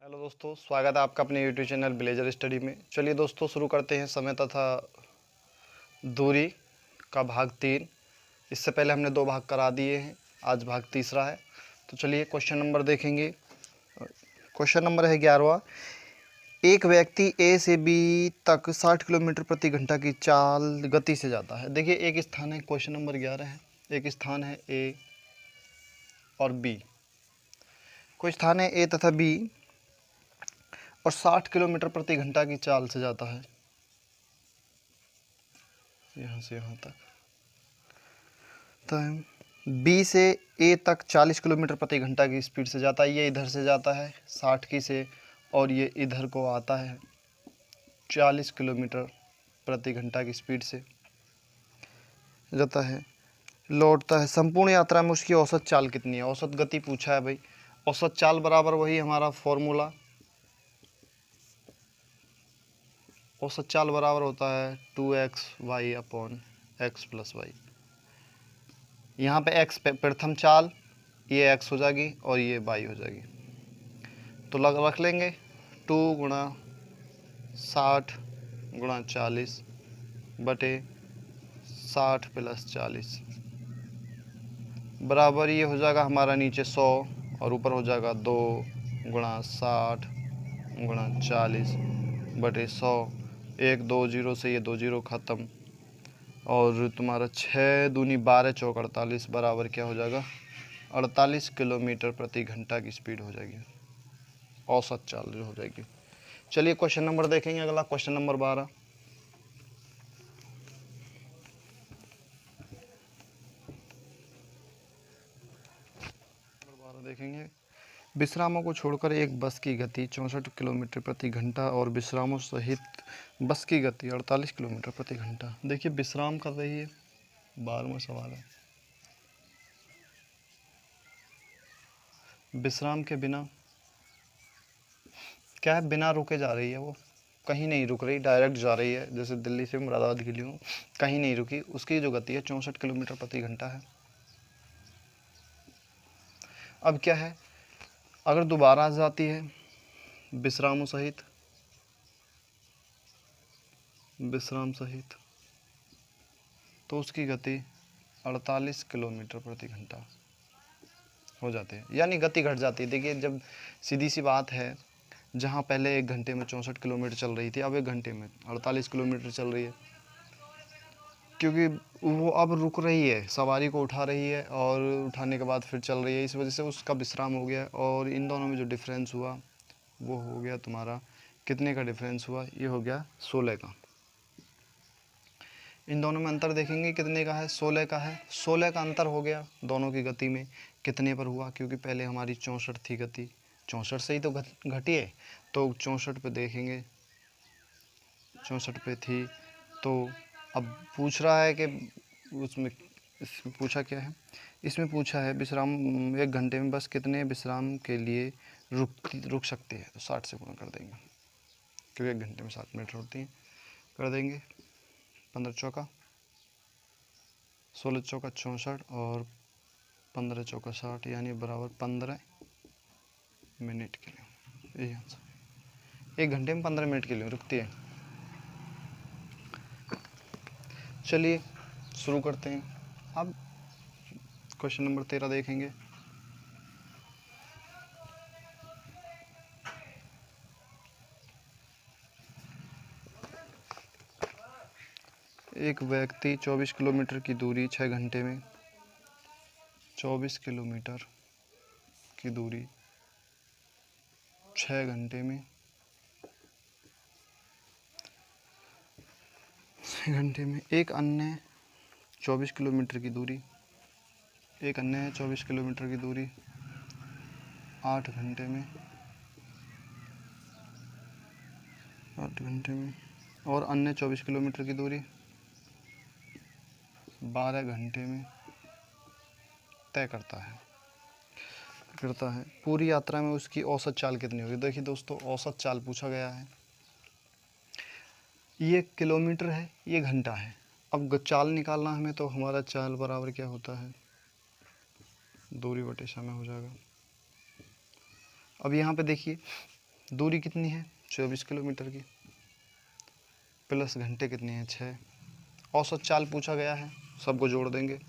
Hello दोस्तों, स्वागत है आपका अपने यूट्यूब चैनल ब्लेजर स्टडी में। चलिए दोस्तों, शुरू करते हैं समय तथा दूरी का भाग 3। इससे पहले हमने 2 भाग करा दिए हैं, आज भाग तीसरा है। तो चलिए क्वेश्चन नंबर देखेंगे। क्वेश्चन नंबर है 11वां। एक व्यक्ति ए से बी तक 60 किलोमीटर प्रति घंटा की चाल गति से जाता है। देखिए, एक स्थान है, क्वेश्चन नंबर 11 है, एक स्थान है ए और बी। कोई स्थान है ए तथा बी और 60 किलोमीटर प्रति घंटा की चाल से जाता है यहाँ से यहाँ तक। तो बी से ए तक 40 किलोमीटर प्रति घंटा की स्पीड से जाता है। ये इधर से जाता है 60 की से, और ये इधर को आता है 40 किलोमीटर प्रति घंटा की स्पीड से जाता है, लौटता है। संपूर्ण यात्रा में उसकी औसत चाल कितनी है? औसत गति पूछा है भाई। औसत चाल बराबर वही हमारा फॉर्मूला, औसत चाल बराबर होता है 2xy upon x plus Y. यहाँ पे x प्रथम चाल, ये x हो जाएगी और ये y हो जाएगी। तो रख लेंगे 2 गुणा 60 गुणा 40 बटे 60 प्लस 40 बराबर ये हो जाएगा हमारा नीचे 100 और ऊपर हो जाएगा 2 गुणा 60 गुणा 40 बटे 100। 1 2 0 से ये 2 0 ख़त्म, और तुम्हारा 6 दूनी 12 चौक 48 बराबर क्या हो जाएगा? 48 किलोमीटर प्रति घंटा की स्पीड हो जाएगी, औसत चाल जो हो जाएगी। चलिए क्वेश्चन नंबर देखेंगे अगला, क्वेश्चन नंबर 12। देखेंगे, विश्रामों को छोड़कर एक बस की गति 64 किलोमीटर प्रति घंटा और विश्रामों सहित बस की गति 48 किलोमीटर प्रति घंटा। देखिए, विश्राम कर रही है, 12वां सवाल है। विश्राम के बिना क्या है, बिना रुके जा रही है, वो कहीं नहीं रुक रही, डायरेक्ट जा रही है। जैसे दिल्ली से मुरादाबाद के लिए कहीं नहीं रुकी, उसकी जो गति है 64 किलोमीटर प्रति घंटा है। अब क्या है, अगर दोबारा जाती है विश्राम सहित तो उसकी गति 48 किलोमीटर प्रति घंटा हो जाती है, यानी गति घट जाती है। देखिए, जब सीधी सी बात है, जहाँ पहले 1 घंटे में 64 किलोमीटर चल रही थी, अब 1 घंटे में 48 किलोमीटर चल रही है, क्योंकि वो अब रुक रही है, सवारी को उठा रही है और उठाने के बाद फिर चल रही है। इस वजह से उसका विश्राम हो गया, और इन दोनों में जो डिफरेंस हुआ वो हो गया तुम्हारा, कितने का डिफरेंस हुआ? ये हो गया 16 का। इन दोनों में अंतर देखेंगे कितने का है? 16 का है। 16 का अंतर हो गया दोनों की गति में। कितने पर हुआ? क्योंकि पहले हमारी 64 थी गति, 64 से ही तो घटी है, तो 64 पे देखेंगे, 64 पे थी। तो अब पूछ रहा है कि इसमें पूछा क्या है? इसमें पूछा है विश्राम 1 घंटे में बस कितने विश्राम के लिए रुक सकती है। तो 60 से गुणा कर देंगे, क्योंकि 1 घंटे में 7 मिनट होती हैं। कर देंगे 15 चौका 16 चौका 64 और 15 चौका 60, यानी बराबर 15 मिनट के लिए। यही आंसर, 1 घंटे में 15 मिनट के लिए रुकती है। चलिए शुरू करते हैं। अब क्वेश्चन नंबर 13 देखेंगे। एक व्यक्ति 24 किलोमीटर की दूरी 6 घंटे में 24 किलोमीटर की दूरी 6 घंटे में 6 घंटे में एक अन्य 24 किलोमीटर की दूरी 8 घंटे में 8 घंटे में, और अन्य 24 किलोमीटर की दूरी 12 घंटे में तय करता है। पूरी यात्रा में उसकी औसत चाल कितनी होगी? देखिए दोस्तों, औसत चाल पूछा गया है। ये किलोमीटर है, ये घंटा है। अब चाल निकालना हमें, तो हमारा चाल बराबर क्या होता है? दूरी बटे समय हो जाएगा। अब यहाँ पे देखिए, दूरी कितनी है 24 किलोमीटर की, प्लस घंटे कितने हैं 6। औसत चाल पूछा गया है, सबको जोड़ देंगे।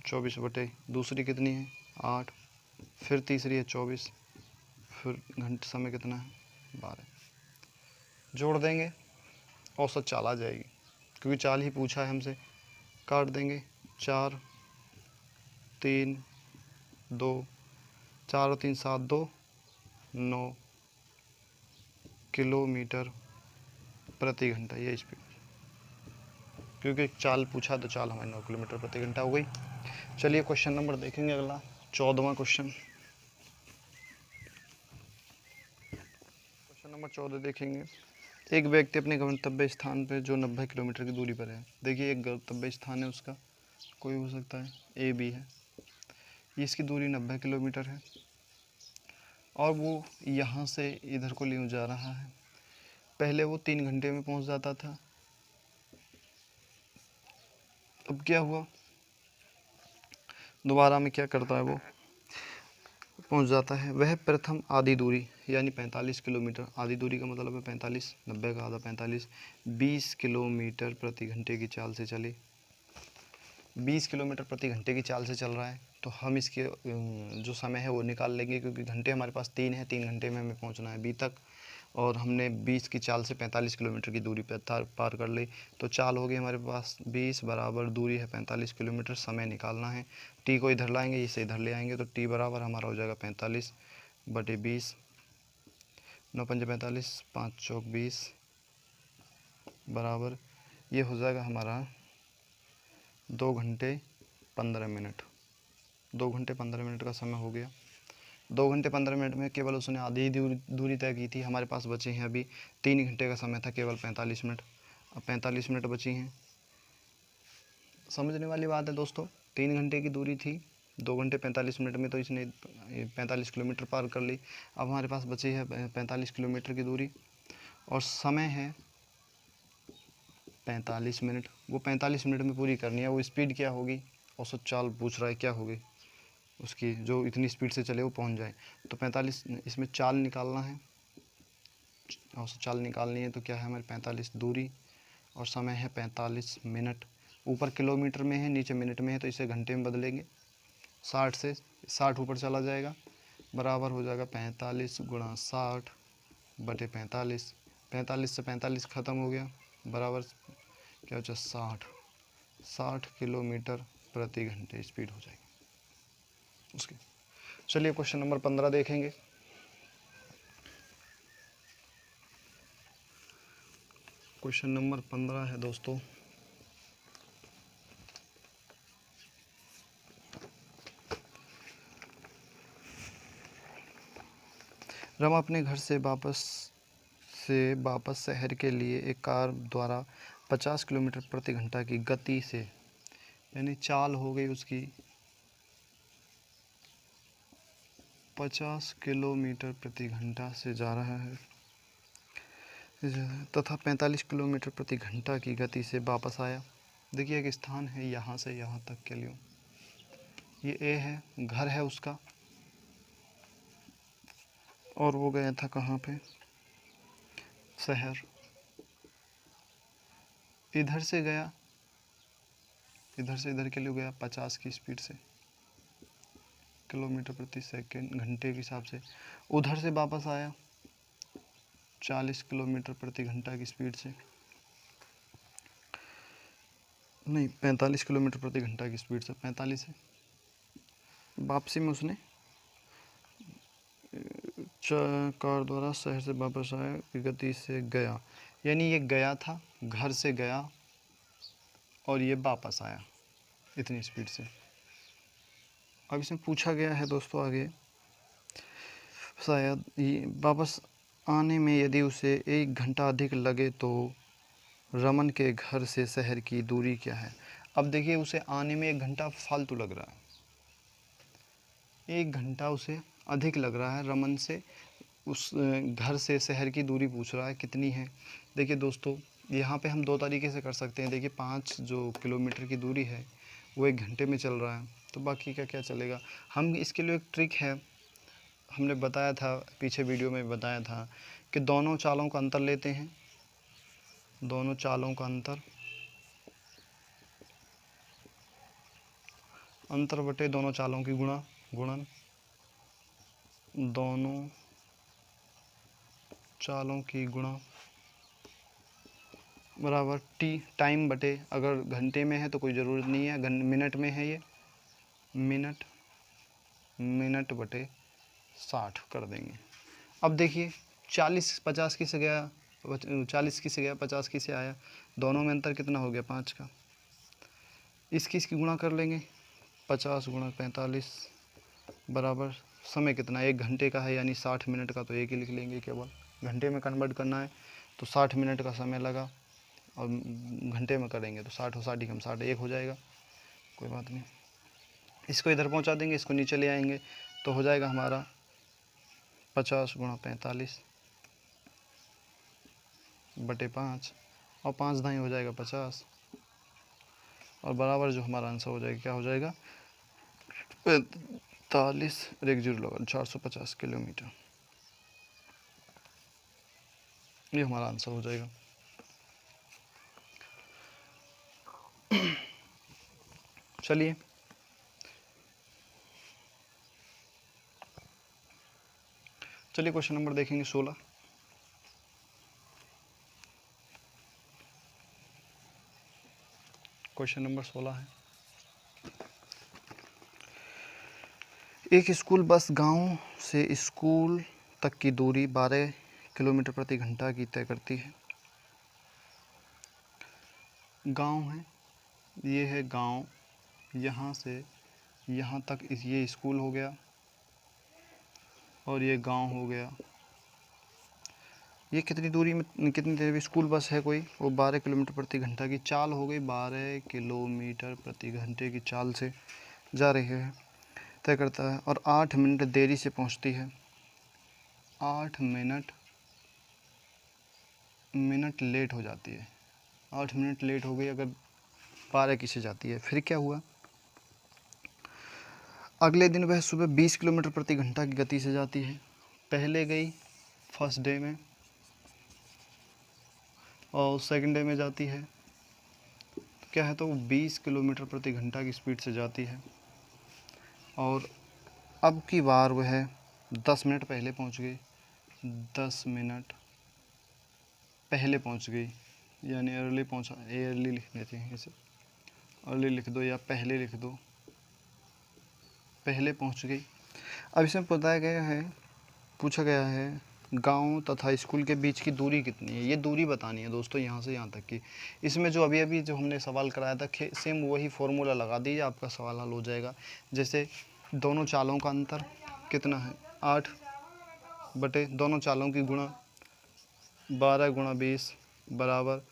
24 बटे दूसरी कितनी है 8, फिर तीसरी है 24, फिर घंटे समय कितना है 12, जोड़ देंगे, औसत चाल आ जाएगी, क्योंकि चाल ही पूछा है हमसे। काट देंगे 4 3 2, 4 और 3 7, 2 9 किलोमीटर प्रति घंटा, ये स्पीड, क्योंकि चाल पूछा तो चाल हमारी 9 किलोमीटर प्रति घंटा हो गई। चलिए क्वेश्चन नंबर देखेंगे अगला, 14वां क्वेश्चन। क्वेश्चन नंबर 14 देखेंगे। एक व्यक्ति अपने गंतव्य स्थान पर जो 90 किलोमीटर की दूरी पर है, देखिए एक गंतव्य स्थान है उसका, कोई हो सकता है, ए बी है, इसकी दूरी 90 किलोमीटर है और वो यहाँ से इधर को ले जा रहा है। पहले वो 3 घंटे में पहुँच जाता था, अब क्या हुआ, दोबारा में क्या करता है, वो पहुँच जाता है। वह प्रथम आधी दूरी यानी 45 किलोमीटर, आधी दूरी का मतलब है 45, 90 का आधा 45, 20 किलोमीटर प्रति घंटे की चाल से चले। 20 किलोमीटर प्रति घंटे की चाल से चल रहा है, तो हम इसके जो समय है वो निकाल लेंगे, क्योंकि घंटे हमारे पास 3 है, 3 घंटे में हमें पहुंचना है बी तक, और हमने 20 की चाल से 45 किलोमीटर की दूरी पर पार कर ली। तो चाल होगी हमारे पास 20 बराबर दूरी है 45 किलोमीटर, समय निकालना है। टी को इधर लाएंगे, इसे इधर ले आएंगे, तो टी बराबर हमारा हो जाएगा 45 बटे 20, 9 पंजे 45, 5 चौक 20 बराबर, ये हो जाएगा हमारा 2 घंटे 15 मिनट। 2 घंटे 15 मिनट का समय हो गया। 2 घंटे 15 मिनट में केवल उसने आधी ही दूरी तय की थी। हमारे पास बचे हैं अभी 3 घंटे का समय था, केवल 45 मिनट। अब 45 मिनट बची हैं। समझने वाली बात है दोस्तों, 3 घंटे की दूरी थी, 2 घंटे 45 मिनट में तो इसने 45 किलोमीटर पार कर ली। अब हमारे पास बची है 45 किलोमीटर की दूरी और समय है 45 मिनट। वो 45 मिनट में पूरी करनी है। वो स्पीड क्या होगी, औसत चाल पूछ रहा है क्या होगी उसकी, जो इतनी स्पीड से चले वो पहुंच जाए। तो 45, इसमें चाल निकालना है, औसत चाल निकालनी है। तो क्या है हमारे 45 दूरी और समय है 45 मिनट। ऊपर किलोमीटर में है, नीचे मिनट में है, तो इसे घंटे में बदलेंगे। 60 से 60 ऊपर चला जाएगा, बराबर हो जाएगा 45 गुणा 60 बटे 45। 45 से 45 ख़त्म हो गया, बराबर क्या हो जाए 60 किलोमीटर प्रति घंटे स्पीड हो जाएगी उसकी। चलिए क्वेश्चन नंबर 15 देखेंगे। क्वेश्चन नंबर 15 है दोस्तों, रमा अपने घर से वापस शहर के लिए एक कार द्वारा 50 किलोमीटर प्रति घंटा की गति से, यानी चाल हो गई उसकी 50 किलोमीटर प्रति घंटा से जा रहा है तथा 45 किलोमीटर प्रति घंटा की गति से वापस आया। देखिए एक स्थान है, यहाँ से यहाँ तक के लिए ये ए है, घर है उसका, और वो गया था कहाँ पे, शहर। इधर से गया, इधर से इधर के लिए गया 50 की स्पीड से, किलोमीटर प्रति सेकंड घंटे के हिसाब से। उधर से वापस आया 40 किलोमीटर प्रति घंटा की स्पीड से, नहीं 45 किलोमीटर प्रति घंटा की स्पीड से, 45 है। वापसी में उसने कार द्वारा शहर से वापस आया, गति से गया, यानी ये गया था, घर से गया और ये वापस आया इतनी स्पीड से। अब इसमें पूछा गया है दोस्तों आगे, शायद ये वापस आने में यदि उसे 1 घंटा अधिक लगे तो रमन के घर से शहर की दूरी क्या है। अब देखिए उसे आने में 1 घंटा फालतू लग रहा है, 1 घंटा उसे अधिक लग रहा है रमन से, उस घर से शहर की दूरी पूछ रहा है कितनी है। देखिए दोस्तों यहाँ पे हम 2 तरीके से कर सकते हैं। देखिए 5 जो किलोमीटर की दूरी है वो 1 घंटे में चल रहा है, तो बाकी का क्या चलेगा। हम इसके लिए एक ट्रिक है, हमने बताया था, पीछे वीडियो में बताया था कि दोनों चालों का अंतर लेते हैं। दोनों चालों का अंतर बटे दोनों चालों की गुणन दोनों चालों की गुणा बराबर टाइम बटे, अगर घंटे में है तो कोई ज़रूरत नहीं है, मिनट में है, ये मिनट बटे 60 कर देंगे। अब देखिए 40 50 की से गया, 40 की से गया, 50 की से आया, दोनों में अंतर कितना हो गया 5 का। इसकी गुणा कर लेंगे, 50 गुणा 45 बराबर समय कितना, 1 घंटे का है यानी 60 मिनट का, तो एक ही लिख लेंगे, केवल घंटे में कन्वर्ट करना है तो 60 मिनट का समय लगा, और घंटे में करेंगे तो 60 और 60 कम 60 एक हो जाएगा, कोई बात नहीं। इसको इधर पहुंचा देंगे, इसको नीचे ले आएंगे तो हो जाएगा हमारा 50 गुणा 45 बटे 5, और 5 दाएँ हो जाएगा 50, और बराबर जो हमारा आंसर हो जाएगा, क्या हो जाएगा 45 और 1 जीरो लगा 450 किलोमीटर। ये हमारा आंसर हो जाएगा। चलिए क्वेश्चन नंबर देखेंगे 16। क्वेश्चन नंबर 16 है, एक स्कूल बस गांव से स्कूल तक की दूरी 12 किलोमीटर प्रति घंटा की तय करती है। गांव है, ये है गांव, यहाँ से यहाँ तक ये स्कूल हो गया, और ये गांव हो गया। ये कितनी दूरी में, कितनी देर में स्कूल बस है कोई, वो 12 किलोमीटर प्रति घंटा की चाल हो गई, 12 किलोमीटर प्रति घंटे की चाल से जा रही है, तय करता है, और 8 मिनट देरी से पहुंचती है। 8 मिनट लेट हो जाती है, 8 मिनट लेट हो गई अगर 12 की से जाती है। फिर क्या हुआ, अगले दिन वह सुबह 20 किलोमीटर प्रति घंटा की गति से जाती है। पहले गई फर्स्ट डे में, और सेकंड डे में जाती है, तो क्या है, तो 20 किलोमीटर प्रति घंटा की स्पीड से जाती है, और अब की बार वह 10 मिनट पहले पहुंच गई, 10 मिनट पहले पहुंच गई, यानी अर्ली पहुंचा, अर्ली लिख देते हैं इसे, अर्ली लिख दो या पहले लिख दो, पहले पहुंच गई। अब इसमें पूछा गया है गांव तथा स्कूल के बीच की दूरी कितनी है, ये दूरी बतानी है दोस्तों, यहाँ से यहाँ तक की। इसमें जो अभी जो हमने सवाल कराया था, सेम वही फॉर्मूला लगा दीजिए, आपका सवाल हल हो जाएगा। जैसे दोनों चालों का अंतर कितना है, 8 बटे दोनों चालों की गुणा 12 गुणा 20 बराबर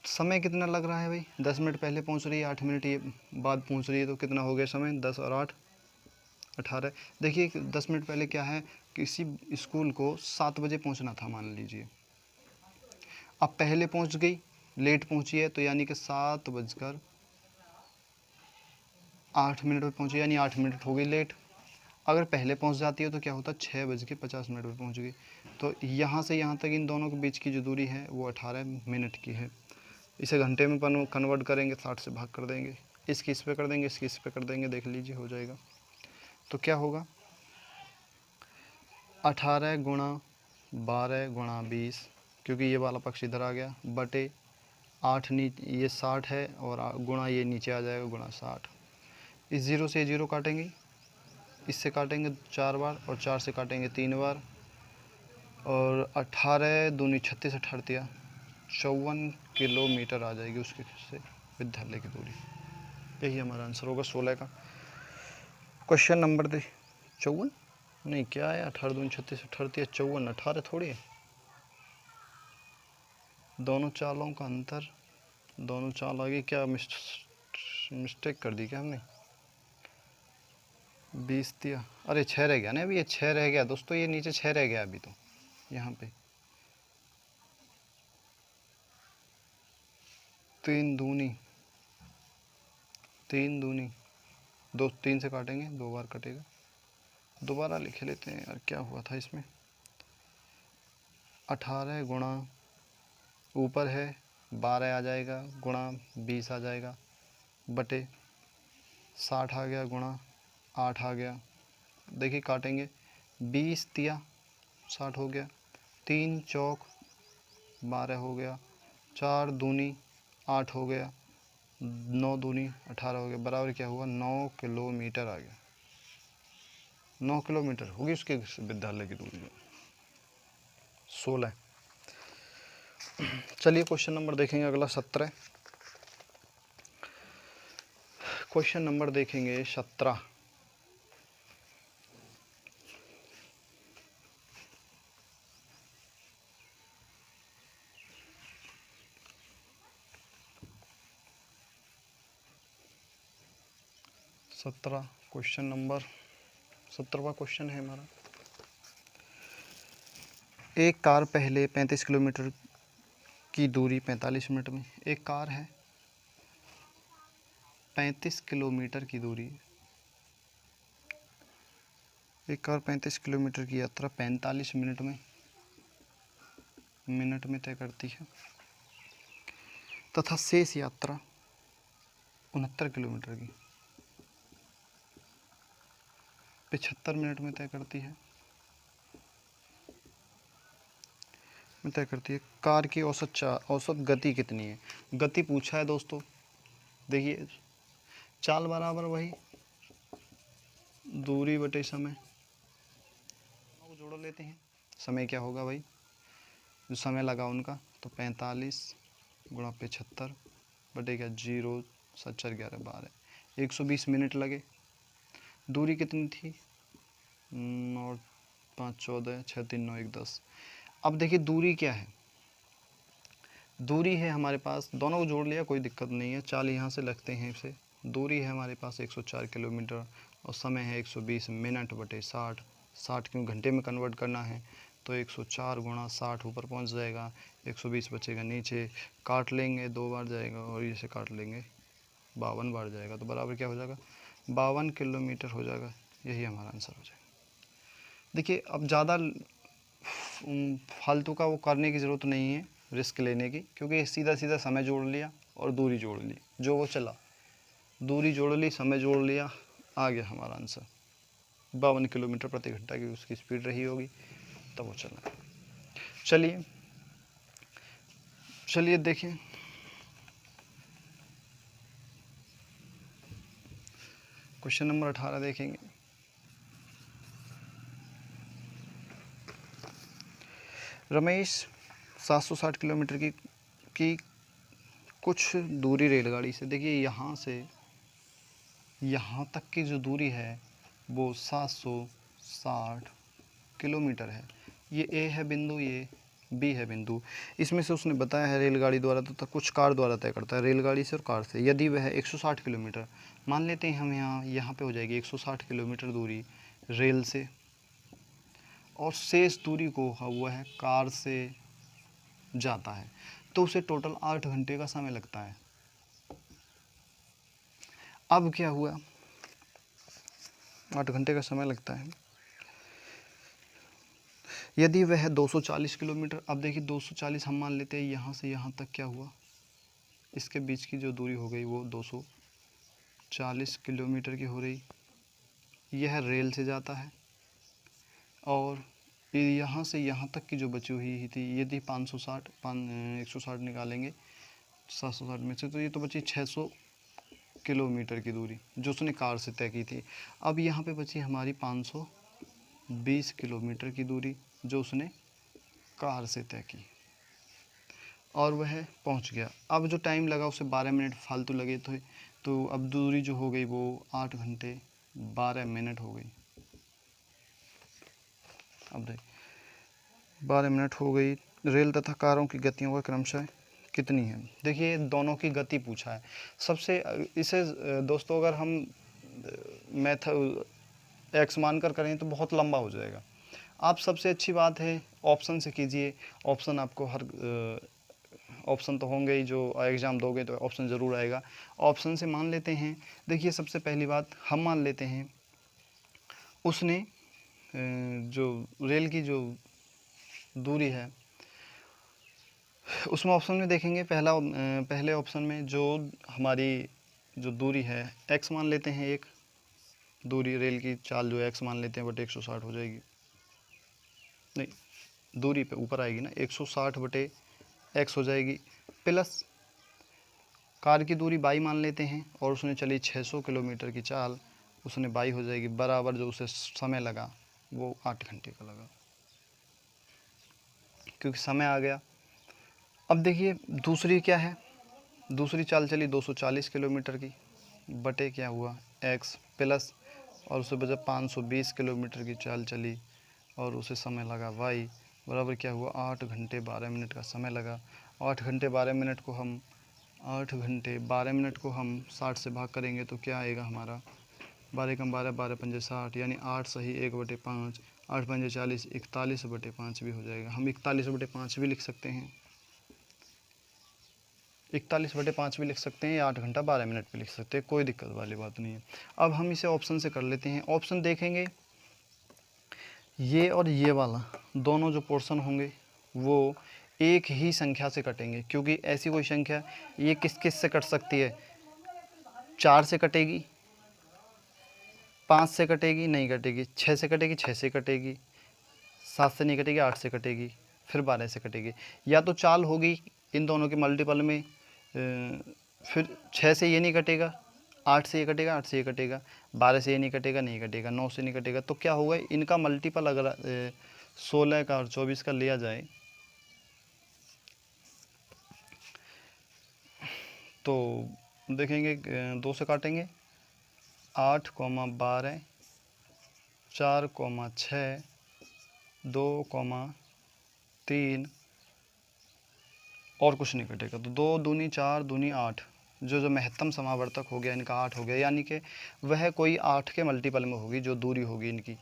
समय कितना लग रहा है भाई, 10 मिनट पहले पहुँच रही है, 8 मिनट ये बाद पहुँच रही है, तो कितना हो गया समय, 10 और 8 18। देखिए 10 मिनट पहले क्या है, किसी स्कूल को 7 बजे पहुंचना था मान लीजिए, अब पहले पहुंच गई, लेट पहुंची है, तो यानी कि 7:08 पर पहुंची, यानी 8 मिनट हो गई लेट। अगर पहले पहुंच जाती है तो क्या होता, 6:50 पर पहुंच गई। तो यहाँ से यहाँ तक इन दोनों के बीच की जो दूरी है वो 18 मिनट की है। इसे घंटे में कन्वर्ट करेंगे, 60 से भाग कर देंगे, इसकी इस पे कर देंगे, इसकी इस पे कर देंगे, देख लीजिए हो जाएगा। तो क्या होगा, 18 गुणा 12 गुणा 20, क्योंकि ये वाला पक्ष इधर आ गया, बटे 8 ये 60 है, और गुणा ये नीचे आ जाएगा, गुणा 60। इस 0 से 0 काटेंगे, इससे काटेंगे 4 बार, और 4 से काटेंगे 3 बार, और 18 दूनी 36, 18 54 किलोमीटर आ जाएगी उसके से विद्यालय की दूरी। यही हमारा आंसर होगा 16 का। क्वेश्चन नंबर 54 नहीं, क्या है, 18 दूनी 36, 18 54, 18 थोड़ी है, दोनों चालों का अंतर, दोनों चाल आगे, क्या मिस्टेक कर दी क्या हमने, 20 दिया, अरे 6 रह गया ना, अभी ये 6 रह गया दोस्तों, ये नीचे 6 रह गया अभी, तो यहाँ पे 3 दूनी 2, 3 से काटेंगे, 2 बार कटेगा, दोबारा लिख लेते हैं यार, क्या हुआ था इसमें। 18 गुणा ऊपर है 12 आ जाएगा, गुणा 20 आ जाएगा, बटे 60 आ गया, गुणा 8 आ गया। देखिए काटेंगे, 20 तिया 60 हो गया, 3 चौक 12 हो गया, 4 दूनी 8 हो गया, 9 दूनी 18 हो गया, बराबर क्या हुआ 9 किलोमीटर आ गया। 9 किलोमीटर होगी उसके विद्यालय की दूरी 16। चलिए क्वेश्चन नंबर देखेंगे अगला 17। क्वेश्चन नंबर देखेंगे 17। क्वेश्चन नंबर 17वां क्वेश्चन है हमारा। एक कार पहले 35 किलोमीटर की दूरी 45 मिनट में, एक कार है 35 किलोमीटर की दूरी, एक कार 35 किलोमीटर की यात्रा 45 मिनट में तय करती है तथा शेष यात्रा 69 किलोमीटर की 75 मिनट में तय करती है। कार की औसत गति कितनी है? गति पूछा है दोस्तों। देखिए चाल बराबर वही दूरी बटे समय, जोड़ लेते हैं। समय क्या होगा भाई, जो समय लगा उनका, तो 45 गुणा 75 बटे क्या 0 7 4 11 12, 120 मिनट लगे। दूरी कितनी थी 9 5 14 6 3 9 1 10। अब देखिए दूरी क्या है, दूरी है हमारे पास, दोनों को जोड़ लिया कोई दिक्कत नहीं है, चाल यहाँ से लगते हैं इसे। दूरी है हमारे पास 104 किलोमीटर और समय है 120 मिनट बटे 60। 60 क्यों घंटे में कन्वर्ट करना है, तो 104 गुणा 60 ऊपर पहुँच जाएगा, 120 बचेगा नीचे, काट लेंगे 2 बार जाएगा और इसे काट लेंगे 52 बार जाएगा, तो बराबर क्या हो जाएगा 52 किलोमीटर हो जाएगा। यही हमारा आंसर हो जाएगा। देखिए अब ज़्यादा फालतू का वो करने की ज़रूरत नहीं है, रिस्क लेने की, क्योंकि सीधा सीधा समय जोड़ लिया और दूरी जोड़ ली, जो वो चला, दूरी जोड़ ली समय जोड़ लिया, आ गया हमारा आंसर। 52 किलोमीटर प्रति घंटा की उसकी स्पीड रही होगी तब वो चला। चलिए देखें क्वेश्चन नंबर 18 देखेंगे। रमेश 760 किलोमीटर की कुछ दूरी रेलगाड़ी से, देखिए यहाँ से यहाँ तक की जो दूरी है वो 760 किलोमीटर है। ये ए है बिंदु, ये बी है बिंदु। इसमें से उसने बताया है रेलगाड़ी द्वारा तथा कुछ कार द्वारा तय करता है, रेलगाड़ी से और कार से। यदि वह 160 किलोमीटर, मान लेते हैं हम यहाँ पे हो जाएगी 160 किलोमीटर दूरी रेल से, और शेष दूरी को वह है कार से जाता है, तो उसे टोटल 8 घंटे का समय लगता है। अब क्या हुआ, 8 घंटे का समय लगता है। यदि वह 240 किलोमीटर, अब देखिए 240 हम मान लेते हैं, यहाँ से यहाँ तक क्या हुआ, इसके बीच की जो दूरी हो गई वो 240 किलोमीटर की हो रही। यह रेल से जाता है और यहाँ से यहाँ तक की जो बची हुई थी, यदि 160 निकालेंगे 760 में से, तो ये तो बची 600 किलोमीटर की दूरी जो उसने कार से तय की थी। अब यहाँ पे बची हमारी 520 किलोमीटर की दूरी जो उसने कार से तय की और वह पहुँच गया। अब जो टाइम लगा उसे 12 मिनट फालतू लगे थे, तो अब दूरी जो हो गई वो 8 घंटे 12 मिनट हो गई। अब देख 12 मिनट हो गई। रेल तथा कारों की गतियों का क्रमशः कितनी है? देखिए दोनों की गति पूछा है। सबसे इसे दोस्तों अगर हम एक्स मानकर करें तो बहुत लंबा हो जाएगा। आप सबसे अच्छी बात है ऑप्शन से कीजिए। ऑप्शन आपको हर ऑप्शन तो होंगे ही, जो एग्ज़ाम दोगे तो ऑप्शन ज़रूर आएगा। ऑप्शन से मान लेते हैं। देखिए सबसे पहली बात हम मान लेते हैं उसने जो रेल की जो दूरी है उसमें ऑप्शन में देखेंगे पहले ऑप्शन में जो हमारी जो दूरी है x मान लेते हैं, एक दूरी रेल की चाल जो है x मान लेते हैं बटे 160 हो जाएगी, नहीं दूरी पे ऊपर आएगी ना, 160 बटे x हो जाएगी, प्लस कार की दूरी बाई मान लेते हैं और उसने चली 600 किलोमीटर की चाल, उसने बाई हो जाएगी, बराबर जो उसे समय लगा वो 8 घंटे का लगा, क्योंकि समय आ गया। अब देखिए दूसरी क्या है, दूसरी चाल चली 240 किलोमीटर की बटे क्या हुआ x प्लस, और उससे बचा 520 किलोमीटर की चाल चली और उसे समय लगा y, बराबर क्या हुआ 8 घंटे 12 मिनट का समय लगा। 8 घंटे 12 मिनट को हम 60 से भाग करेंगे तो क्या आएगा हमारा, 12 कम 12, 12 पंजे 60, यानी 8 सही 1/5, 8 पंजे 40, 41/5 भी हो जाएगा। हम 41/5 भी लिख सकते हैं, 41/5 भी लिख सकते हैं या 8 घंटा 12 मिनट भी लिख सकते हैं, कोई दिक्कत वाली बात नहीं है। अब हम इसे ऑप्शन से कर लेते हैं। ऑप्शन देखेंगे ये और ये वाला दोनों जो पोर्शन होंगे वो एक ही संख्या से कटेंगे, क्योंकि ऐसी कोई संख्या ये किस किस से कट सकती है, 4 से कटेगी, 5 से कटेगी नहीं कटेगी, 6 से कटेगी 6 से कटेगी, 7 से नहीं कटेगी, 8 से कटेगी, फिर 12 से कटेगी। या तो चाल होगी इन दोनों के मल्टीपल में, फिर 6 से ये नहीं कटेगा, 8 से ये कटेगा, 8 से ये कटेगा, 12 से ये नहीं कटेगा, नहीं कटेगा, 9 से नहीं कटेगा, तो क्या होगा इनका मल्टीपल अगर 16 का और 24 का लिया जाए तो देखेंगे 2 से काटेंगे 8, 12, 4, 6, 2, 3 और कुछ नहीं कटेगा, तो 2 दूनी 4 दूनी 8, जो महत्तम समावर्तक हो गया इनका 8 हो गया, यानी कि वह कोई 8 के मल्टीपल में होगी, जो दूरी होगी इनकी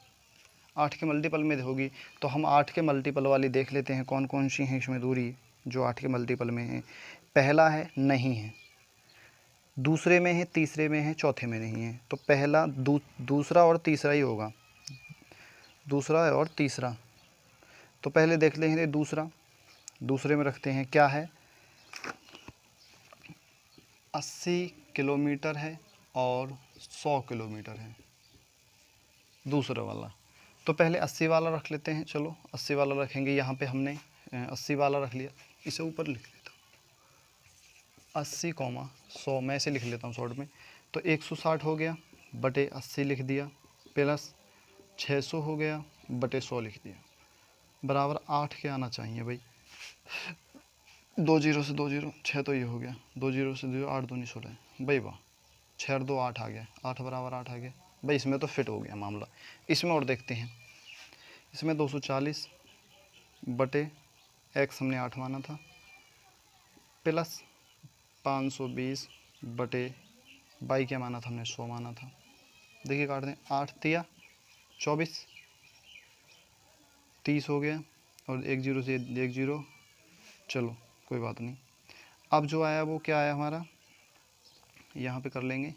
8 के मल्टीपल में होगी। तो हम 8 के मल्टीपल वाली देख लेते हैं कौन कौन सी हैं इसमें दूरी जो 8 के मल्टीपल में है। पहला है नहीं है, दूसरे में है, तीसरे में है, चौथे में नहीं है, तो पहला दूसरा और तीसरा ही होगा, दूसरा और तीसरा। तो पहले देख लेंगे दूसरे में रखते हैं, क्या है 80 किलोमीटर है और 100 किलोमीटर है दूसरा वाला। तो पहले 80 वाला रख लेते हैं, चलो 80 वाला रखेंगे, यहाँ पे हमने 80 वाला रख लिया, इसे ऊपर लिख लेता हूँ 80, 100, मैं इसे लिख लेता हूँ शॉर्ट में। तो 160 हो गया बटे 80 लिख दिया, प्लस 600 हो गया बटे 100 लिख दिया, बराबर 8 के आना चाहिए भाई। 2 0 से 2 0, 6 तो ये हो गया, 2 0 से 2, 8 दूनी 16 भाई, वाह 6 और 2 8 आ गया, 8 बराबर 8 आ गया भाई, इसमें तो फिट हो गया मामला। इसमें और देखते हैं, इसमें 240 बटे x हमने 8 माना था, प्लस 520 बटे बाई क्या माना था हमने 100 माना था। देखिए काट दें, 8 तिया 24, 30 हो गया, और 1 0 से 1 0, चलो कोई बात नहीं। अब जो आया वो क्या आया हमारा, यहाँ पे कर लेंगे,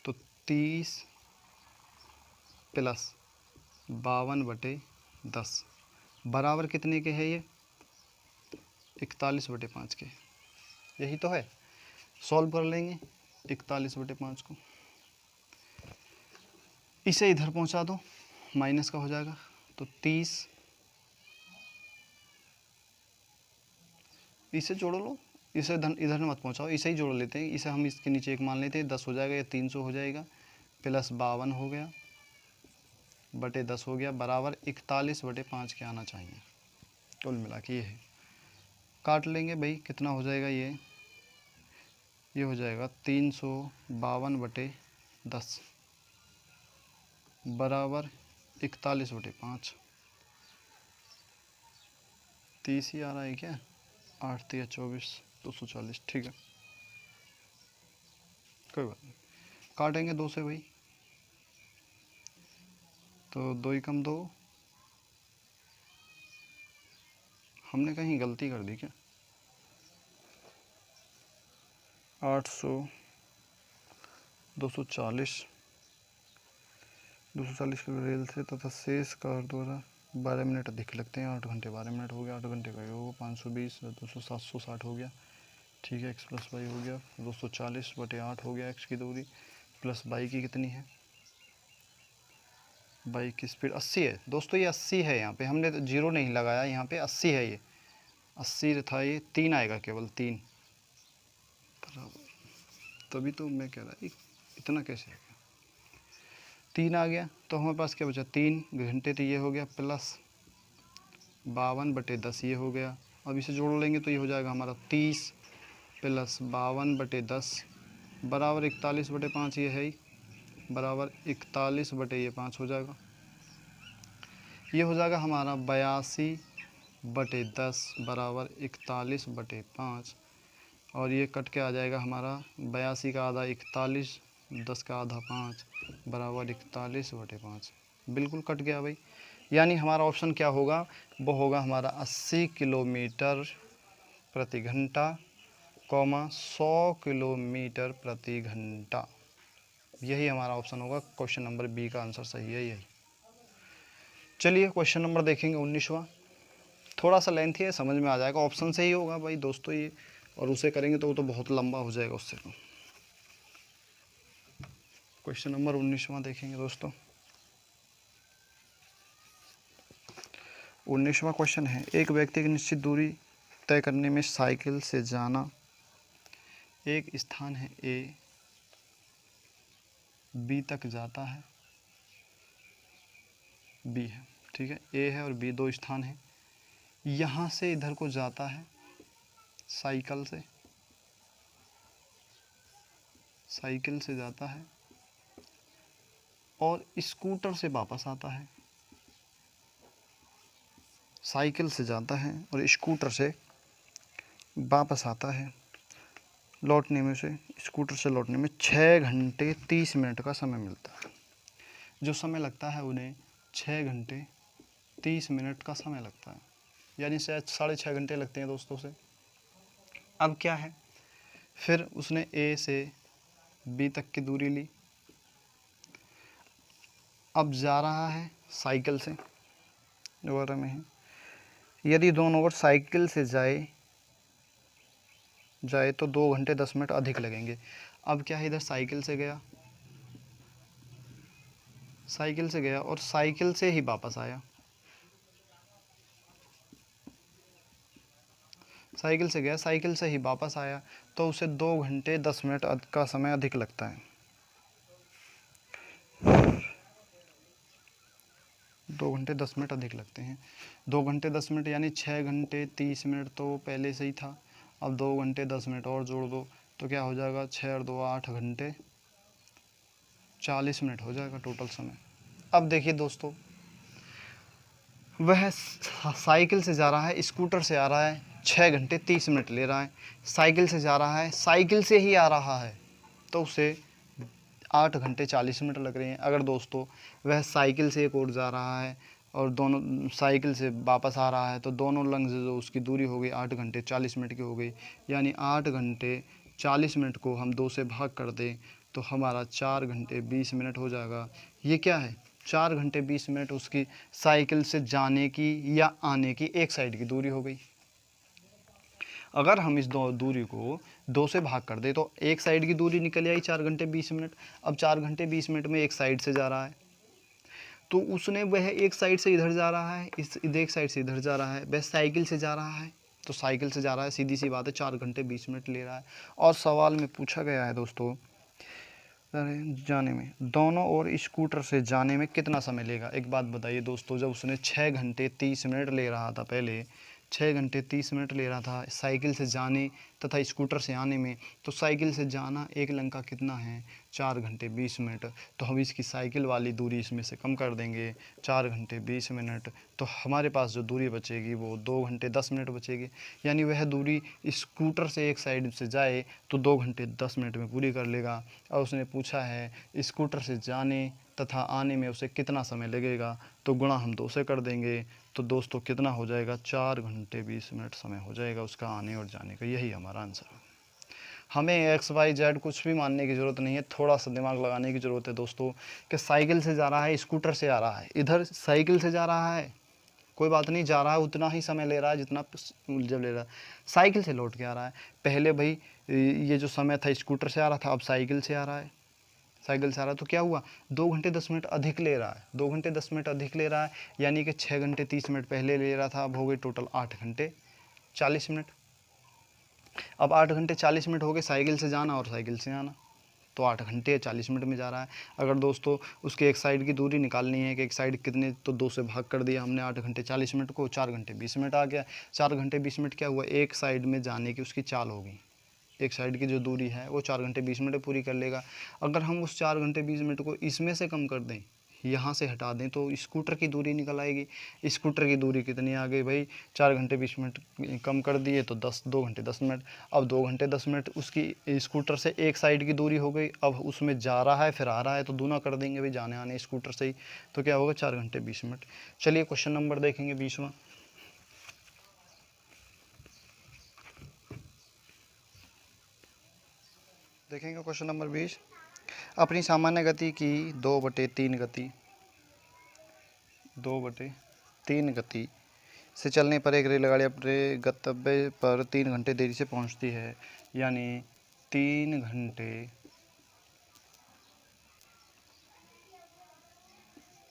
तो 30 प्लस 52 बटे 10 बराबर कितने के है ये, 41/5 के, यही तो है। सॉल्व कर लेंगे 41/5 को, इसे इधर पहुंचा दो, माइनस का हो जाएगा, तो 30, इसे जोड़ लो, इसे इधर मत पहुंचाओ, इसे ही जोड़ लेते हैं, इसे हम इसके नीचे एक मान लेते हैं, 10 हो जाएगा या 300 हो जाएगा, प्लस 52 हो गया बटे 10 हो गया, बराबर 41/5 के आना चाहिए। कुल मिला के ये है, काट लेंगे भाई, कितना हो जाएगा ये हो जाएगा 352 बटे 10 बराबर 41/5, 30 ही आ रहा है क्या, 8 तिया 24, 240, ठीक है कोई बात नहीं। काटेंगे 2 से भाई, तो 2 ही कम 2, हमने कहीं गलती कर दी क्या, 800, 240, 240 किलो रेल से तथा शेष कार द्वारा 12 मिनट अधिक लगते हैं। 8 घंटे 12 मिनट हो गया, 8 घंटे का होगा 520 200 760 हो गया। ठीक है, x प्लस वाई हो गया 240/8 हो गया। x की दूरी प्लस वाई की कितनी है, बाइक की स्पीड 80 है दोस्तों। ये 80 है, यहाँ पे हमने तो जीरो नहीं लगाया, यहाँ पे 80 है। ये 80 था, ये 3 आएगा, केवल 3 बराबर। तभी तो मैं कह रहा इतना कैसे है, 3 आ गया। तो हमारे पास क्या बचा, 3 घंटे तो ये हो गया, प्लस 52/10 ये हो गया। अब इसे जोड़ लेंगे तो ये हो जाएगा हमारा 30 प्लस 52/10 बराबर 41/5 ये है ही, बराबर 41/5 हो जाएगा। ये हो जाएगा हमारा 82/10 बराबर 41/5। और ये कट के आ जाएगा हमारा 82 का आधा 41, 10 का आधा 5 बराबर 41/5। बिल्कुल कट गया भाई। यानी हमारा ऑप्शन क्या होगा, वो होगा हमारा 80 किलोमीटर प्रति घंटा, 100 किलोमीटर प्रति घंटा। यही हमारा ऑप्शन होगा। क्वेश्चन नंबर बी का आंसर सही है यही। चलिए क्वेश्चन नंबर देखेंगे 19वां। थोड़ा सा लेंथी है, समझ में आ जाएगा, ऑप्शन से ही होगा भाई दोस्तों ये, और उसे करेंगे तो वो तो बहुत लंबा हो जाएगा उससे। तो क्वेश्चन नंबर 19वां देखेंगे दोस्तों। 19वां क्वेश्चन है, एक व्यक्ति की निश्चित दूरी तय करने में साइकिल से जाना, एक स्थान है ए, बी तक जाता है, बी है, ठीक है, ए है और बी दो स्थान है। यहाँ से इधर को जाता है साइकिल से जाता है और स्कूटर से वापस आता है। साइकिल से जाता है और स्कूटर से वापस आता है। लौटने में से, स्कूटर से लौटने में 6 घंटे 30 मिनट का समय मिलता है। जो समय लगता है उन्हें 6 घंटे 30 मिनट का समय लगता है, यानी शायद 6.5 घंटे लगते हैं दोस्तों से। अब क्या है, फिर उसने ए से बी तक की दूरी ली। अब जा रहा है साइकिल से, दोबारा में है, यदि दोनों ओर साइकिल से जाए तो 2 घंटे 10 मिनट अधिक लगेंगे। अब क्या है, इधर साइकिल से गया और साइकिल से ही वापस आया। साइकिल से गया, साइकिल से ही वापस आया, तो उसे 2 घंटे 10 मिनट का समय अधिक लगता है। 2 घंटे 10 मिनट अधिक लगते हैं। 2 घंटे 10 मिनट यानी 6 घंटे 30 मिनट तो पहले से ही था। अब 2 घंटे 10 मिनट और जोड़ दो तो क्या हो जाएगा, 6 और 2 8 घंटे 40 मिनट हो जाएगा टोटल समय। अब देखिए दोस्तों, वह साइकिल से जा रहा है, स्कूटर से आ रहा है, 6 घंटे 30 मिनट ले रहा है। साइकिल से जा रहा है, साइकिल से ही आ रहा है, तो उसे 8 घंटे 40 मिनट लग रहे हैं। अगर दोस्तों वह साइकिल से एक और जा रहा है और दोनों साइकिल से वापस आ रहा है, तो दोनों लंग जो उसकी दूरी हो गई 8 घंटे 40 मिनट की हो गई। यानी 8 घंटे 40 मिनट को हम 2 से भाग कर दें तो हमारा 4 घंटे 20 मिनट हो जाएगा। ये क्या है, 4 घंटे 20 मिनट उसकी साइकिल से जाने की या आने की एक साइड की दूरी हो गई। अगर हम इस दूरी को 2 से भाग कर दे तो एक साइड की दूरी निकल आई 4 घंटे 20 मिनट। अब 4 घंटे 20 मिनट में एक साइड से जा रहा है, तो उसने वह एक साइड से इधर जा रहा है, एक साइड से इधर जा रहा है, वह साइकिल से जा रहा है, तो साइकिल से जा रहा है, सीधी सी बात है 4 घंटे 20 मिनट ले रहा है। और सवाल में पूछा गया है दोस्तों, जाने में दोनों और स्कूटर से जाने में कितना समय लेगा। एक बात बताइए दोस्तों, जब उसने 6 घंटे 30 मिनट ले रहा था, पहले 6 घंटे 30 मिनट ले रहा था साइकिल से जाने तथा स्कूटर से आने में, तो साइकिल से जाना एक लंका कितना है, 4 घंटे 20 मिनट। तो हम इसकी साइकिल वाली दूरी इसमें से कम कर देंगे, 4 घंटे 20 मिनट, तो हमारे पास जो दूरी बचेगी वो 2 घंटे 10 मिनट बचेगी। यानी वह दूरी स्कूटर से एक साइड से जाए तो 2 घंटे 10 मिनट में पूरी कर लेगा। और उसने पूछा है स्कूटर से जाने तथा आने में उसे कितना समय लगेगा, तो गुणा हम 2 से कर देंगे, तो दोस्तों कितना हो जाएगा, 4 घंटे 20 मिनट समय हो जाएगा उसका आने और जाने का। यही हमारा आंसर है। हमें एक्स वाई जेड कुछ भी मानने की ज़रूरत नहीं है, थोड़ा सा दिमाग लगाने की ज़रूरत है दोस्तों। कि साइकिल से जा रहा है, स्कूटर से आ रहा है, इधर साइकिल से जा रहा है, कोई बात नहीं, जा रहा है उतना ही समय ले रहा है जितना जब ले रहा है। साइकिल से लौट के आ रहा है, पहले भाई ये जो समय था स्कूटर से आ रहा था, अब साइकिल से आ रहा है। साइकिल से आ रहा है तो क्या हुआ, 2 घंटे 10 मिनट अधिक ले रहा है, 2 घंटे 10 मिनट अधिक ले रहा है, यानी कि 6 घंटे 30 मिनट पहले ले रहा था, अब हो गए टोटल 8 घंटे 40 मिनट। अब 8 घंटे 40 मिनट हो गए साइकिल से जाना और साइकिल से आना, तो 8 घंटे 40 मिनट में जा रहा है। अगर दोस्तों उसके एक साइड की दूरी निकालनी है कि एक साइड कितने, तो 2 से भाग कर दिया हमने 8 घंटे 40 मिनट को, 4 घंटे 20 मिनट आ गया। 4 घंटे 20 मिनट क्या हुआ, एक साइड में जाने की उसकी चाल होगी, एक साइड की जो दूरी है वो 4 घंटे 20 मिनट पूरी कर लेगा। अगर हम उस 4 घंटे 20 मिनट को इसमें से कम कर दें, यहाँ से हटा दें, तो स्कूटर की दूरी निकल आएगी। स्कूटर की दूरी कितनी आ गई भाई, 4 घंटे 20 मिनट कम कर दिए तो 2 घंटे 10 मिनट। अब 2 घंटे 10 मिनट उसकी स्कूटर से एक साइड की दूरी हो गई, अब उसमें जा रहा है फिर आ रहा है, तो दूना कर देंगे भाई जाने आने स्कूटर से ही, तो क्या होगा 4 घंटे 20 मिनट। चलिए क्वेश्चन नंबर देखेंगे 20वां। देखेंगे क्वेश्चन नंबर 20। अपनी सामान्य गति की 2/3 गति 2/3 गति से चलने पर एक रेलगाड़ी अपने गंतव्य पर 3 घंटे देरी से पहुंचती है, यानी 3 घंटे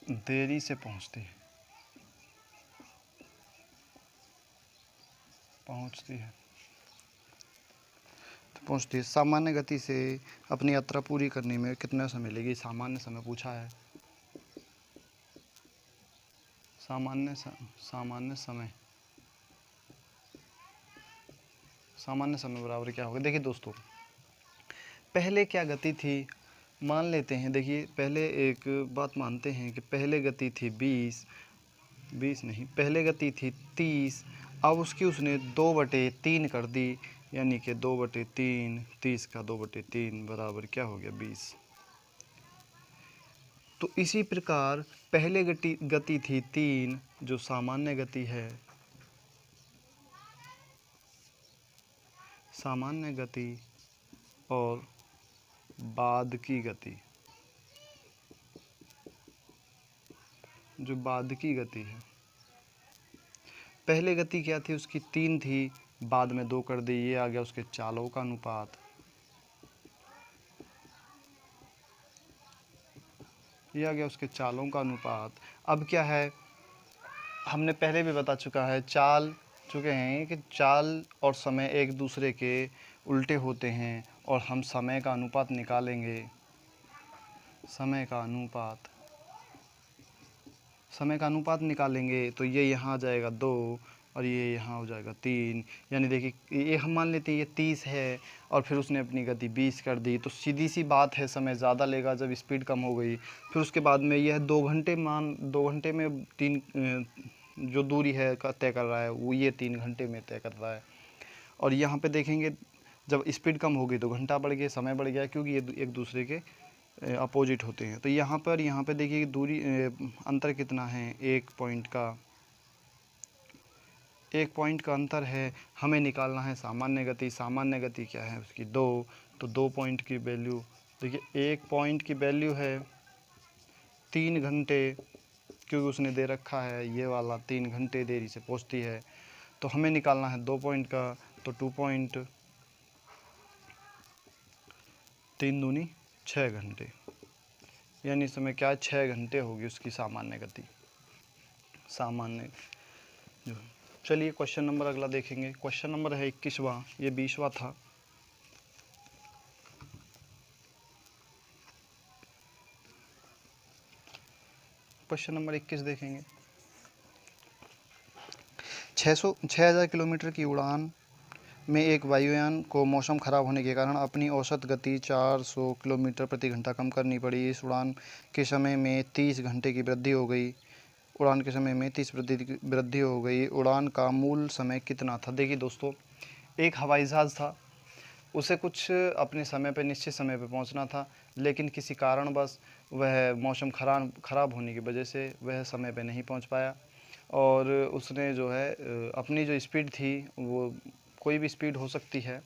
देरी से पहुंचती है। सामान्य गति से अपनी यात्रा पूरी करने में कितना समय लेगी, सामान्य समय पूछा है। सामान्य समय बराबर क्या होगा, देखिए दोस्तों पहले क्या गति थी, मान लेते हैं, देखिए पहले एक बात मानते हैं कि पहले गति थी 20 नहीं, पहले गति थी 30, अब उसकी उसने 2/3 कर दी, यानी कि 2/3, 30 का 2/3 बराबर क्या हो गया 20। तो इसी प्रकार पहले गति थी 3, जो सामान्य गति है, सामान्य गति और बाद की गति, जो बाद की गति है, पहले गति क्या थी उसकी 3 थी, बाद में 2 कर दी, ये आ गया उसके चालों का अनुपात, ये आ गया उसके चालों का अनुपात। अब क्या है, हमने पहले भी बता चुके हैं कि चाल और समय एक दूसरे के उल्टे होते हैं, और हम समय का अनुपात निकालेंगे, समय का अनुपात निकालेंगे, तो ये यहाँ आ जाएगा 2 और ये यहाँ हो जाएगा 3, यानी देखिए ये हम मान लेते हैं ये 30 है और फिर उसने अपनी गति 20 कर दी, तो सीधी सी बात है समय ज़्यादा लेगा जब स्पीड कम हो गई। फिर उसके बाद में यह 2 घंटे में 3 जो दूरी है तय कर रहा है, वो ये 3 घंटे में तय कर रहा है। और यहाँ पे देखेंगे जब स्पीड कम हो गई तो घंटा बढ़ गया, समय बढ़ गया, क्योंकि ये एक दूसरे के अपोजिट होते हैं। तो यहाँ पे देखिए दूरी अंतर कितना है, 1 पॉइंट का अंतर है। हमें निकालना है सामान्य गति, सामान्य गति क्या है उसकी 2, तो 2 पॉइंट की वैल्यू देखिए, 1 पॉइंट की वैल्यू है 3 घंटे, क्योंकि उसने दे रखा है ये वाला 3 घंटे देरी से पहुंचती है। तो हमें निकालना है 2 पॉइंट का, तो 2 पॉइंट 3 दूनी 6 घंटे, यानी इस समय क्या 6 घंटे होगी उसकी सामान्य गति, सामान्य जो। चलिए क्वेश्चन नंबर अगला देखेंगे। क्वेश्चन नंबर है 21वां, ये 20वां था। क्वेश्चन नंबर 21 देखेंगे। 6000 किलोमीटर की उड़ान में एक वायुयान को मौसम खराब होने के कारण अपनी औसत गति 400 किलोमीटर प्रति घंटा कम करनी पड़ी। इस उड़ान के समय में 30 घंटे की वृद्धि हो गई। उड़ान का मूल समय कितना था। देखिए दोस्तों, एक हवाई जहाज़ था, उसे कुछ अपने समय पे निश्चित समय पे पहुंचना था, लेकिन किसी कारणवश वह मौसम ख़राब होने की वजह से वह समय पे नहीं पहुंच पाया, और उसने जो है अपनी जो स्पीड थी, वो कोई भी स्पीड हो सकती है,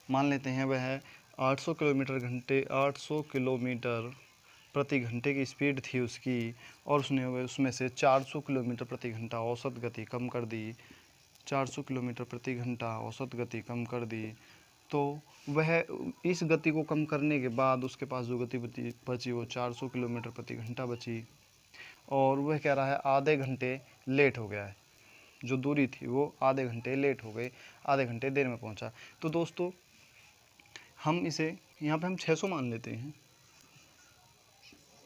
मान लेते हैं वह 800 किलोमीटर घंटे 800 किलोमीटर प्रति घंटे की स्पीड थी उसकी, और उसने उसमें से 400 किलोमीटर प्रति घंटा औसत गति कम कर दी, 400 किलोमीटर प्रति घंटा औसत गति कम कर दी। तो वह इस गति को कम करने के बाद उसके पास जो गति बची वो 400 किलोमीटर प्रति घंटा बची, और वह कह रहा है आधे घंटे लेट हो गया है। जो दूरी थी वो आधे घंटे लेट हो गई, आधे घंटे देर में पहुंचा। तो दोस्तों हम इसे यहाँ पे हम 600 मान लेते हैं।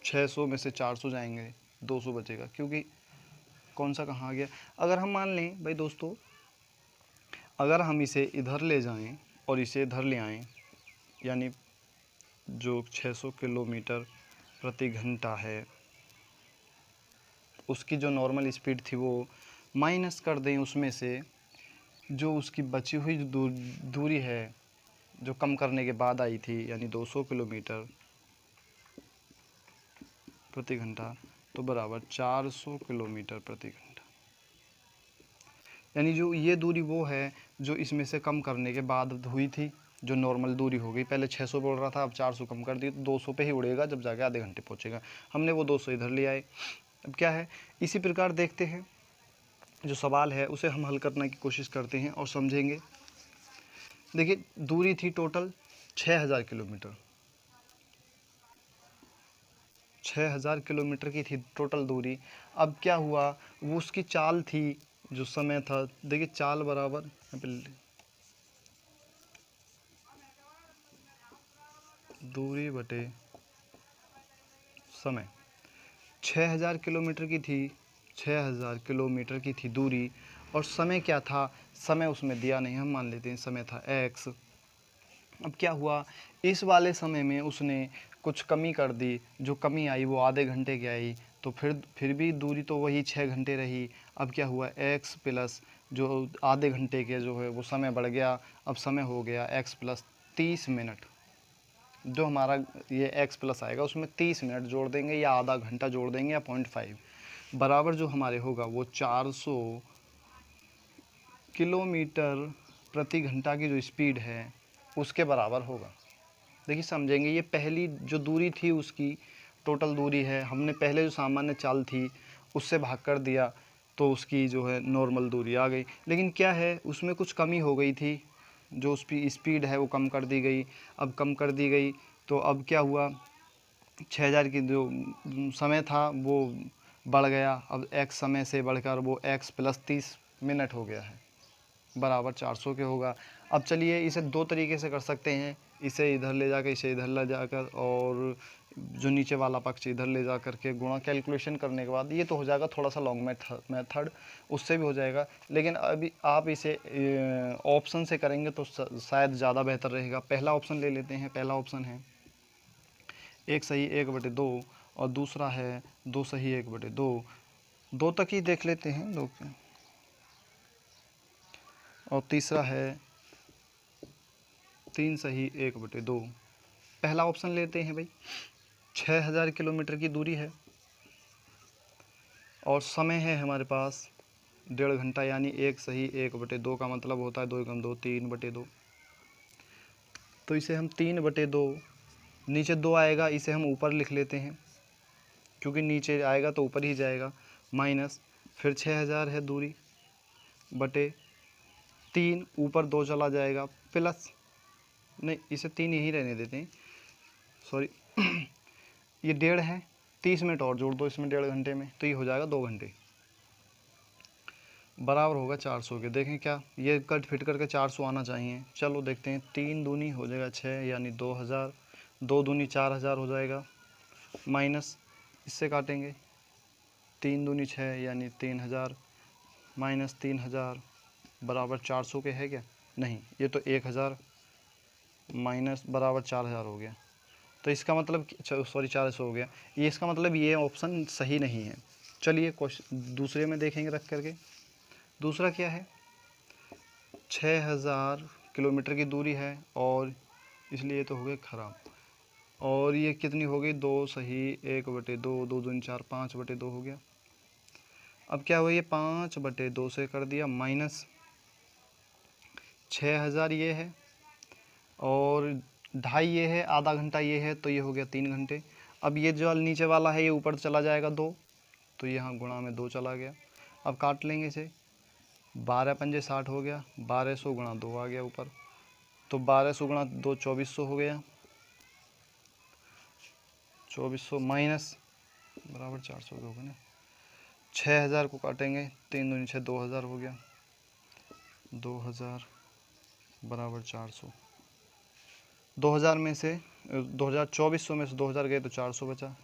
600 में से 400 जाएंगे, 200 बचेगा, क्योंकि कौन सा कहाँ आ गया। अगर हम मान लें भाई दोस्तों, अगर हम इसे इधर ले जाएं और इसे इधर ले आएं, यानी जो 600 किलोमीटर प्रति घंटा है उसकी जो नॉर्मल स्पीड थी वो माइनस कर दें, उसमें से जो उसकी बची हुई दूरी है जो कम करने के बाद आई थी, यानी 200 किलोमीटर प्रति घंटा, तो बराबर 400 किलोमीटर प्रति घंटा। यानी जो ये दूरी वो है जो इसमें से कम करने के बाद हुई थी, जो नॉर्मल दूरी हो गई। पहले 600 बोल रहा था, अब 400 कम कर दी, तो 200 पे ही उड़ेगा जब जाके आधे घंटे पहुंचेगा। हमने वो 200 इधर ले आए। अब क्या है, इसी प्रकार देखते हैं, जो सवाल है उसे हम हल करने की कोशिश करते हैं और समझेंगे। देखिए दूरी थी टोटल 6000 किलोमीटर, 6000 किलोमीटर की थी टोटल दूरी। अब क्या हुआ, वो उसकी चाल थी, जो समय था, देखिए चाल बराबर यहाँ पे दूरी बटे समय। 6000 किलोमीटर की थी, 6000 किलोमीटर की थी दूरी, और समय क्या था, समय उसमें दिया नहीं, हम मान लेते हैं समय था x। अब क्या हुआ, इस वाले समय में उसने कुछ कमी कर दी, जो कमी आई वो आधे घंटे की आई, तो फिर भी दूरी तो वही 6 घंटे रही। अब क्या हुआ, x प्लस जो आधे घंटे के जो है वो समय बढ़ गया, अब समय हो गया x प्लस 30 मिनट। जो हमारा ये x प्लस आएगा उसमें 30 मिनट जोड़ देंगे, या आधा घंटा जोड़ देंगे, या 0.5 बराबर जो हमारे होगा वो 400 किलोमीटर प्रति घंटा की जो स्पीड है उसके बराबर होगा। देखिए समझेंगे, ये पहली जो दूरी थी उसकी टोटल दूरी है, हमने पहले जो सामान्य चाल थी उससे भाग कर दिया, तो उसकी जो है नॉर्मल दूरी आ गई। लेकिन क्या है, उसमें कुछ कमी हो गई थी, जो उसकी स्पीड है वो कम कर दी गई। अब कम कर दी गई तो अब क्या हुआ, 6000 की जो समय था वो बढ़ गया, अब x समय से बढ़कर वो x प्लस 30 मिनट हो गया है, बराबर 400 के होगा। अब चलिए इसे दो तरीके से कर सकते हैं, इसे इधर ले जाकर, इसे इधर ले जाकर, और जो नीचे वाला पक्ष इधर ले जा करके गुणा कैलकुलेशन करने के बाद ये तो हो जाएगा थोड़ा सा लॉन्ग मेथड, उससे भी हो जाएगा। लेकिन अभी आप इसे ऑप्शन से करेंगे तो शायद ज़्यादा बेहतर रहेगा। पहला ऑप्शन ले लेते हैं। पहला ऑप्शन है 1 सही 1/2, और दूसरा है 2 सही 1/2। 2 तक ही देख लेते हैं, 2, और तीसरा है 3 सही 1/2। पहला ऑप्शन लेते हैं भाई। 6000 किलोमीटर की दूरी है और समय है हमारे पास 1.5 घंटा, यानी 1 सही 1/2 का मतलब होता है 2 × 2 3/2। तो इसे हम 3/2, नीचे 2 आएगा, इसे हम ऊपर लिख लेते हैं क्योंकि नीचे आएगा तो ऊपर ही जाएगा, माइनस फिर 6000 है दूरी बटे 3, ऊपर 2 चला जाएगा, प्लस नहीं इसे 3 यहीं रहने देते हैं, सॉरी ये 1.5 है, 30 मिनट और जोड़ दो इसमें 1.5 घंटे में, तो ये हो जाएगा 2 घंटे, बराबर होगा 400 के। देखें क्या ये कट फिट करके 400 आना चाहिए। चलो देखते हैं, 3 दूनी हो जाएगा 6 यानी 2000, 2 दूनी 4000 हो जाएगा, माइनस इससे काटेंगे 3 दूनी 6 यानी 3000, माइनस 3000 बराबर 400 के है क्या, नहीं ये तो 1000 माइनस बराबर 4000 हो गया। तो इसका मतलब सॉरी 400 हो गया, ये इसका मतलब ये ऑप्शन सही नहीं है। चलिए क्वेश्चन दूसरे में देखेंगे रख करके। दूसरा क्या है, 6000 किलोमीटर की दूरी है और इसलिए तो हो गए ख़राब, और ये कितनी हो गई 2 सही 1/2, 2 दूनी 4 5/2 हो गया। अब क्या हुआ, ये 5/2 से कर दिया, माइनस 6000 ये है और 2.5 ये है, आधा घंटा ये है, तो ये हो गया 3 घंटे। अब ये जो नीचे वाला है ये ऊपर चला जाएगा 2, तो यहाँ गुणा में 2 चला गया। अब काट लेंगे इसे, 12 पंजे 60 हो गया, 1200 गुणा 2 आ गया ऊपर, तो 1200 गुणा 2 2400 हो गया, 2400 माइनस बराबर 400 हो गया ना, 6000 को काटेंगे, 3 दूनी 6, 2000 हो गया, 2000 बराबर 400। 2000 में से 2400 में से 2000 गए तो 400 बचा,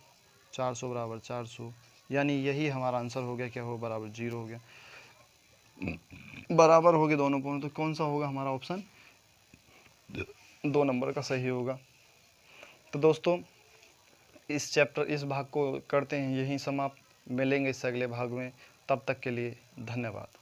400 बराबर 400, यानी यही हमारा आंसर हो गया। क्या हो, बराबर 0 हो गया। बराबर हो गए दोनों पॉइंट, तो कौन सा होगा हमारा ऑप्शन 2 नंबर का सही होगा। तो दोस्तों इस भाग को करते हैं यहीं समाप्त, मिलेंगे इससे अगले भाग में, तब तक के लिए धन्यवाद।